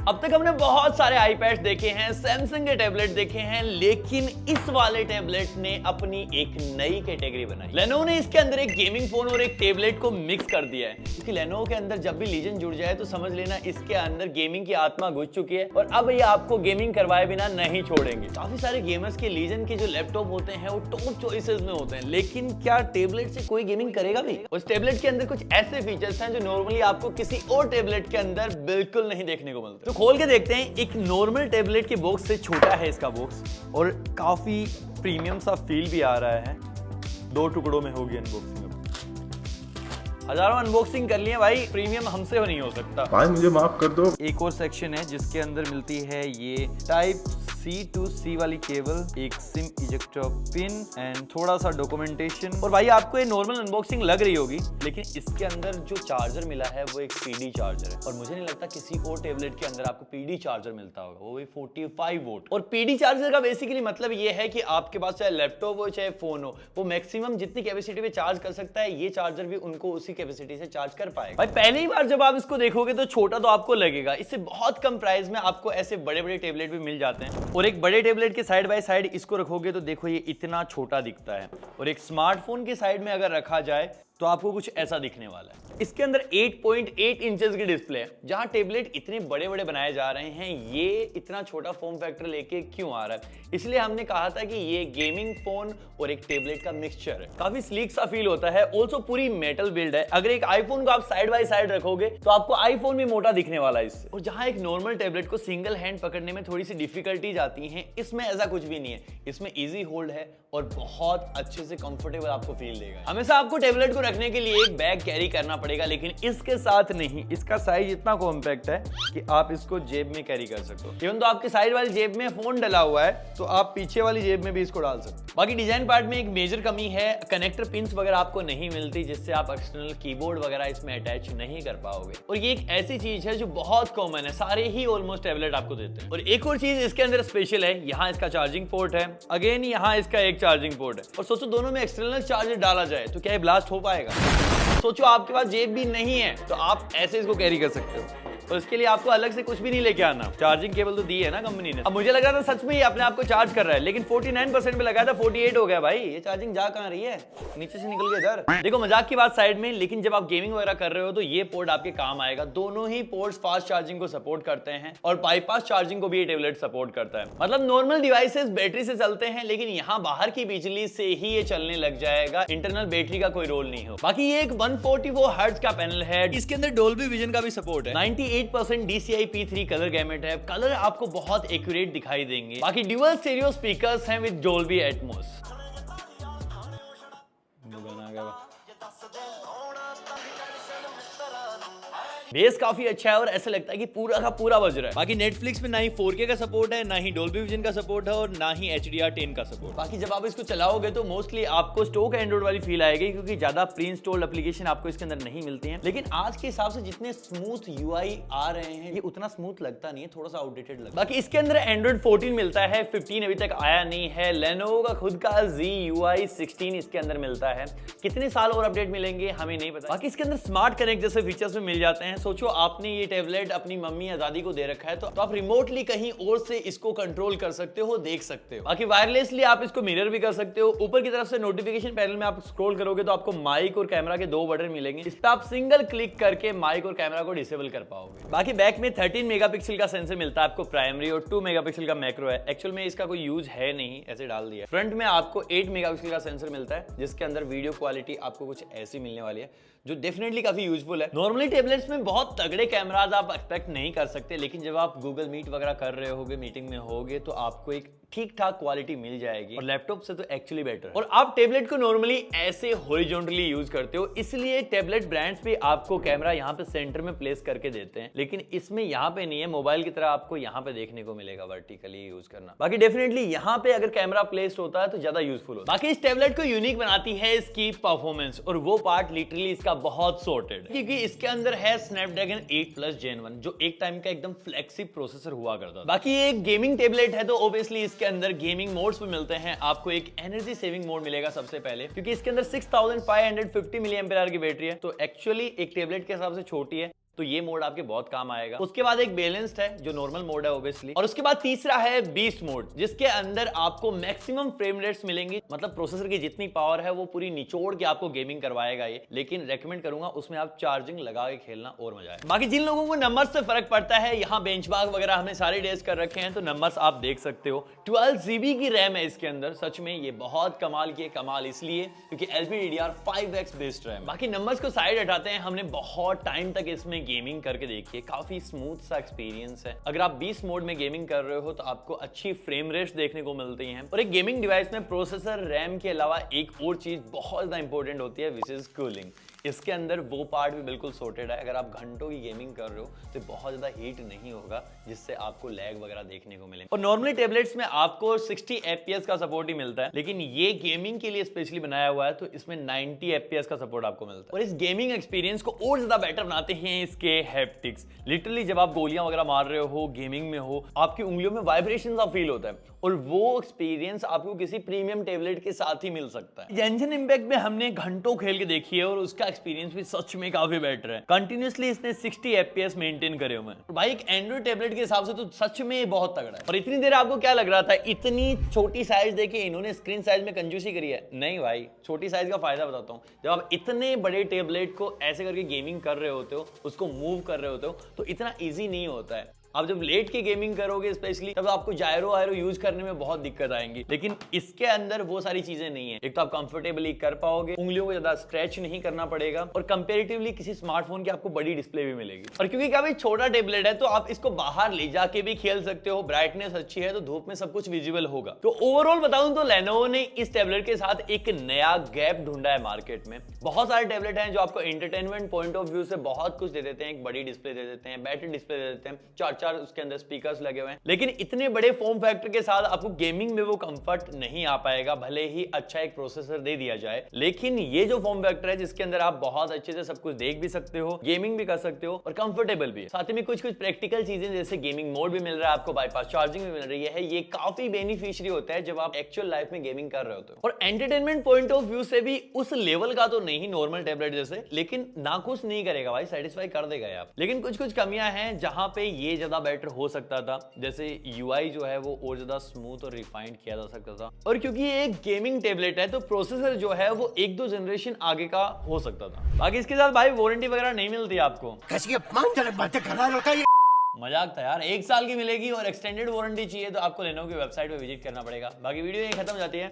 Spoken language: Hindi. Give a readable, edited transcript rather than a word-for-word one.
अब तक हमने बहुत सारे आईपैड देखे हैं, सैमसंग के टैबलेट देखे हैं, लेकिन इस वाले टैबलेट ने अपनी एक नई कैटेगरी बनाई। लेनोवो ने इसके अंदर एक गेमिंग फोन और एक टैबलेट को मिक्स कर दिया है, क्योंकि लेनोवो के अंदर जब भी लीजेंड जुड़ जाए तो समझ लेना इसके अंदर गेमिंग की आत्मा घुस चुकी है और अब ये आपको गेमिंग करवाए बिना नहीं छोड़ेंगे। काफी सारे गेमर्स के लीजेंड के जो लैपटॉप होते हैं वो टॉप चॉइसेस में होते हैं, लेकिन क्या टैबलेट से कोई गेमिंग करेगा भी? उस टैबलेट के अंदर कुछ ऐसे फीचर्स हैं जो नॉर्मली आपको किसी और टैबलेट के अंदर बिल्कुल नहीं देखने को मिलते। तो खोल के देखते हैं। एक नॉर्मल टैबलेट के बॉक्स से छोटा है इसका बॉक्स और काफी प्रीमियम सा फील भी आ रहा है। 2 टुकड़ों में होगी अनबॉक्सिंग। हजारों अनबॉक्सिंग कर लिए भाई, प्रीमियम हमसे हो नहीं हो सकता भाई, मुझे माफ कर दो। एक और सेक्शन है जिसके अंदर मिलती है ये टाइप C to C वाली केबल, एक सिम इजेक्टर पिन एंड थोड़ा सा डॉक्यूमेंटेशन। और भाई आपको ये नॉर्मल अनबॉक्सिंग लग रही होगी, लेकिन इसके अंदर जो चार्जर मिला है वो एक PD चार्जर है और मुझे नहीं लगता किसी और टैबलेट के अंदर आपको PD चार्जर मिलता होगा, वो भी 45 वोल्ट। और PD चार्जर का बेसिकली मतलब ये है कि आपके पास चाहे लैपटॉप हो चाहे फोन हो, वो मैक्सिमम जितनी कैपेसिटी पे चार्ज कर सकता है, ये चार्जर भी उनको उसी कैपेसिटी से चार्ज कर पाएगा। भाई पहली बार जब आप इसको देखोगे तो छोटा तो आपको लगेगा, इससे बहुत कम प्राइस में आपको ऐसे बड़े बड़े टैबलेट भी मिल जाते हैं। और एक बड़े टैबलेट के साइड बाय साइड इसको रखोगे तो देखो ये इतना छोटा दिखता है, और एक स्मार्टफोन के साइड में अगर रखा जाए तो आपको कुछ ऐसा दिखने वाला है। इसके अंदर 8.8 इंचेस की डिस्प्ले है। जहां टैबलेट इतने बड़े बड़े बनाए जा रहे हैं, ये इतना छोटा फॉर्म फैक्टर लेके क्यों आ रहा है? इसलिए हमने कहा था कि ये गेमिंग फोन और एक टैबलेट का मिक्सचर है। काफी स्लीक सा फील होता है। ऑल्सो पूरी मेटल बिल्ड है। अगर एक आईफोन को आप साइड बाय साइड रखोगे तो आपको आईफोन भी मोटा दिखने वाला है इससे। और जहां एक नॉर्मल टैबलेट को सिंगल हैंड पकड़ने में थोड़ी सी डिफिकल्टीज आती है, इसमें ऐसा कुछ भी नहीं है। इसमें इजी होल्ड है और बहुत अच्छे से कंफर्टेबल आपको फील देगा। हमेशा आपको टैबलेट को रखने के लिए एक बैग कैरी करना पड़ेगा, लेकिन इसके साथ नहीं। इसका साइज इतना कॉम्पैक्ट है कि आप इसको जेब में कैरी कर सकते हो। इवन तो आपके साइड वाली जेब में फोन डला हुआ है तो आप पीछे वाली जेब में भी इसको डाल सकते हो। बाकी डिजाइन पार्ट में एक मेजर कमी है, कनेक्टर पिंस वगैरह आपको नहीं मिलती, जिससे आप एक्सटर्नल कीबोर्ड वगैरह इसमें अटैच नहीं कर पाओगे। और ये एक ऐसी चीज है जो बहुत कॉमन है, सारे ही ऑलमोस्ट टैबलेट आपको देते हैं। और एक और चीज इसके अंदर स्पेशल है, यहाँ इसका चार्जिंग पोर्ट है, अगेन यहाँ इसका एक चार्जिंग पोर्ट है। और सोचो दोनों में एक्सटर्नल चार्जर डाला जाए तो क्या ये ब्लास्ट हो पाएगा? सोचो आपके पास जेब भी नहीं है तो आप ऐसे इसको कैरी कर सकते हो, और इसके लिए आपको अलग से कुछ भी नहीं लेके आना। चार्जिंग केबल तो दी है ना कंपनी ने। अब मुझे लगा था सच में ही अपने आप को चार्ज कर रहा है, लेकिन 49% पे लगा था 48 हो गया। भाई ये चार्जिंग जा कहां रही है? नीचे से निकल गया इधर। देखो मजाक की बात साइड में, लेकिन जब आप गेमिंग वगैरह कर रहे हो तो ये पोर्ट आपके काम आएगा। दोनों ही पोर्ट्स फास्ट चार्जिंग को सपोर्ट करते हैं और बाईपास चार्जिंग को भी ये टैबलेट सपोर्ट करता है। मतलब नॉर्मल डिवाइसेस बैटरी से चलते हैं, लेकिन यहाँ बाहर की बिजली से ही ये चलने लग जाएगा। इंटरनल बैटरी का कोई रोल नहीं हो। बाकी ये एक 144 हर्ट्ज का पैनल है। इसके अंदर डोल्बी विजन का भी सपोर्ट है। 98% DCI P3 कलर गैमेट है। कलर आपको बहुत एक्यूरेट दिखाई देंगे। बाकी ड्यूअल स्टीरियो स्पीकर्स हैं विद डोल्बी एटमॉस। बेस काफी अच्छा है और ऐसा लगता है कि पूरा का पूरा बज रहा है। बाकी नेटफ्लिक्स में ना ही 4K का सपोर्ट है, ना ही डोल्बी विजन का सपोर्ट है और ना ही HDR10 का सपोर्ट। बाकी जब आप इसको चलाओगे तो मोस्टली आपको स्टॉक एंड्रॉइड वाली फील आएगी, क्योंकि ज्यादा प्री इंस्टॉल्ड एप्लीकेशन आपको इसके अंदर नहीं मिलती हैं। लेकिन आज के हिसाब से जितने स्मूथ UI आ रहे हैं, ये उतना स्मूथ लगता नहीं है, थोड़ा सा आउटडेटेड लगता है। बाकी इसके अंदर एंड्रॉइड 14 मिलता है, 15 अभी तक आया नहीं है। लेनोवो का खुद का ZUI 16 इसके अंदर मिलता है। कितने साल और अपडेट मिलेंगे हमें नहीं पता। बाकी इसके अंदर स्मार्ट कनेक्ट जैसे फीचर्स में मिल जाते हैं। सोचो आपने ये टैबलेट अपनी मम्मी आजादी को दे रखा है, तो आप रिमोटली कहीं और से इसको कंट्रोल कर सकते हो, देख सकते हो। बाकी वायरलेसली आप इसको मिरर भी कर सकते हो। ऊपर की तरफ से नोटिफिकेशन पैनल में आप स्क्रॉल करोगे तो आपको माइक और कैमरा के 2 बटन मिलेंगे। इस पर आप सिंगल क्लिक करके माइक और कैमरा को डिसेबल कर पाओगे। बाकी बैक में 13 मेगापिक्सल का सेंसर मिलता है आपको प्राइमरी, और 2 मेगापिक्सल का मैक्रो है। एक्चुअल में इसका कोई यूज है नहीं, ऐसे डाल दिया। फ्रंट में आपको 8 मेगापिक्सल का सेंसर मिलता है, जिसके अंदर वीडियो क्वालिटी आपको कुछ ऐसी मिलने वाली है, जो डेफिनेटली काफी यूजफुल है। नॉर्मली टैबलेट्स में बहुत तगड़े कैमराज आप एक्सपेक्ट नहीं कर सकते, लेकिन जब आप गूगल मीट वगैरह कर रहे होगे, मीटिंग में होगे, तो आपको एक ठीक ठाक क्वालिटी मिल जाएगी, और लैपटॉप से तो एक्चुअली बेटर। और आप टैबलेट को नॉर्मली ऐसे हॉरिजॉन्टली यूज करते हो, इसलिए टैबलेट ब्रांड्स भी आपको कैमरा यहाँ पे सेंटर में प्लेस करके देते हैं, लेकिन इसमें यहाँ पे नहीं है। मोबाइल की तरह आपको यहाँ पे देखने को मिलेगा वर्टिकली यूज करना। बाकी डेफिनेटली यहाँ पे अगर कैमरा प्लेस होता है तो ज्यादा यूजफुल होता है। बाकी इस टैबलेट को यूनिक बनाती है इसकी परफॉर्मेंस, और वो पार्ट लिटरली इसका बहुत सॉर्टेड, क्योंकि इसके अंदर है स्नैपड्रैगन 8+ Gen 1, जो एक टाइम का एकदम फ्लेक्सिब प्रोसेसर हुआ करता था। बाकी ये एक गेमिंग टैबलेट है, तो ऑब्वियसली इसके अंदर गेमिंग मोड्स भी मिलते हैं। आपको एक एनर्जी सेविंग मोड मिलेगा सबसे पहले, क्योंकि इसके अंदर 6550 mAh की बैटरी है, तो एक्चुअली एक टैबलेट के हिसाब से छोटी है, तो ये मोड आपके बहुत काम आएगा। उसके बाद एक बैलेंस्ड है जो नॉर्मल मोड है ऑब्वियसली, और उसके बाद तीसरा है बीस्ट मोड, जिसके अंदर आपको मैक्सिमम फ्रेम रेट्स मिलेंगी। मतलब प्रोसेसर की जितनी पावर है वो पूरी निचोड़ के आपको गेमिंग करवाएगा ये, लेकिन रेकमेंड करूंगा उसमें आप चार्जिंग लगा के खेलना और मजा है। बाकी जिन लोगों को नंबर से फर्क पड़ता है, यहाँ बेंचमार्क वगैरह हमने सारे डेज कर रखे हैं, तो नंबर्स आप देख सकते हो। 12 GB की रैम है इसके अंदर। सच में ये बहुत कमाल की है। कमाल इसलिए क्योंकि LPDDR5X बेस्ड रैम। बाकी नंबर्स को साइड हटाते हैं, हमने बहुत टाइम तक इसमें गेमिंग करके देखी है, काफी स्मूथ सा एक्सपीरियंस है। अगर आप 20 मोड में गेमिंग कर रहे हो तो आपको अच्छी फ्रेम रेट्स देखने को मिलती हैं। और एक गेमिंग डिवाइस में प्रोसेसर, रैम के अलावा एक और चीज बहुत ज्यादा इंपॉर्टेंट होती है, विच इज कूलिंग। इसके अंदर वो पार्ट भी बिल्कुल सॉर्टेड है। अगर आप घंटों की गेमिंग कर रहे हो तो बहुत ज्यादा हीट नहीं होगा, जिससे आपको लैग वगैरह देखने को मिले। और नॉर्मली टैबलेट्स में आपको 60 FPS का सपोर्ट ही मिलता है, लेकिन ये गेमिंग के लिए स्पेशली बनाया हुआ है, तो इसमें 90 FPS का सपोर्ट आपको मिलता है। और इस गेमिंग एक्सपीरियंस को और ज्यादा बेटर बनाते हैं इसके हैप्टिक्स। लिटरली जब आप गोलियां वगैरह मार रहे हो, गेमिंग में हो, आपकी उंगलियों में वाइब्रेशन सा फील होता है, और वो एक्सपीरियंस आपको किसी प्रीमियम टैबलेट के साथ ही मिल सकता है। जेंशन इंपैक्ट में हमने घंटों खेल के देखी है और उसका एक्सपीरियंस भी सच में काफी बेटर है। कंटिन्यूअसली इसने 60 FPS मेंटेन करे हुए हैं। भाई एक एंड्रॉइड टैबलेट के हिसाब से तो सच में बहुत तगड़ा है। और इतनी देर आपको क्या लग रहा था, इतनी छोटी साइज देके इन्होंने स्क्रीन साइज में कंजूसी करी है? नहीं भाई, छोटी साइज का फायदा बताता हूँ। जब आप इतने बड़े टैबलेट को ऐसे करके गेमिंग कर रहे होते हो, उसको मूव कर रहे होते हो, तो इतना ईजी नहीं होता है। आप जब लेट के गेमिंग करोगे स्पेशली, तब आपको जायरो वायरो यूज करने में बहुत दिक्कत आएंगी, लेकिन इसके अंदर वो सारी चीजें नहीं है। एक तो आप कंफर्टेबली कर पाओगे, उंगलियों को ज्यादा स्ट्रेच नहीं करना पड़ेगा, और कंपैरेटिवली किसी स्मार्टफोन की आपको बड़ी डिस्प्ले भी मिलेगी। और क्योंकि क्या भाई छोटा टेबलेट है, तो आप इसको बाहर ले जाके भी खेल सकते हो। ब्राइटनेस अच्छी है तो धूप में सब कुछ विजिबल होगा। तो ओवरऑल बताऊं तो लेनोवो ने इस टेबलेट के साथ एक नया गैप ढूंढा है मार्केट में। बहुत सारे टेबलेट हैं जो आपको एंटरटेनमेंट पॉइंट ऑफ व्यू से बहुत कुछ दे देते हैं। एक बड़ी डिस्प्ले दे देते हैं, बैटरी डिस्प्ले दे देते हैं, चार उसके अंदर स्पीकर्स लगे हुए हैं, लेकिन इतने बड़े फॉर्म फैक्टर के साथ आपको गेमिंग में वो कंफर्ट नहीं आ पाएगा। भले ही अच्छा एक प्रोसेसर दे दिया जाए, लेकिन ये जो फॉर्म फैक्टर है जिसके अंदर आप बहुत अच्छे से सब कुछ देख भी सकते हो, गेमिंग भी कर सकते हो, और कंफर्टेबल भी है। साथ में कुछ प्रैक्टिकल चीजें जैसे गेमिंग मोड भी मिल रहा है आपको, बाईपास चार्जिंग भी मिल रही है। ये काफी बेनिफिशियरी होता है जब आप एक्चुअल लाइफ में गेमिंग कर रहे होते हो। और एंटरटेनमेंट पॉइंट ऑफ व्यू से भी उस लेवल का तो नहीं नॉर्मल टैबलेट जैसे, लेकिन नाखुश नहीं करेगा भाई, सेटिस्फाई कर देगा आप। लेकिन कुछ कमियां हैं जहां पे ये ज्यादा बेटर हो सकता था, जैसे UI जो है वो और ज्यादा स्मूथ और रिफाइंड किया जा सकता था। और क्योंकि ये एक गेमिंग टैबलेट है, तो प्रोसेसर जो है वो 1-2 जनरेशन आगे का हो सकता था। बाकी इसके साथ भाई वारंटी वगैरह नहीं मिलती आपको। कैसी अपमानजनक बातें कर रहा होता है। मजाक था यार, 1 साल की मिलेगी, और एक्सटेंडेड वारंटी चाहिए तो आपको लेनोवो की वेबसाइट पे विजिट करना पड़ेगा। बाकी वीडियो यहीं खत्म हो जाती है।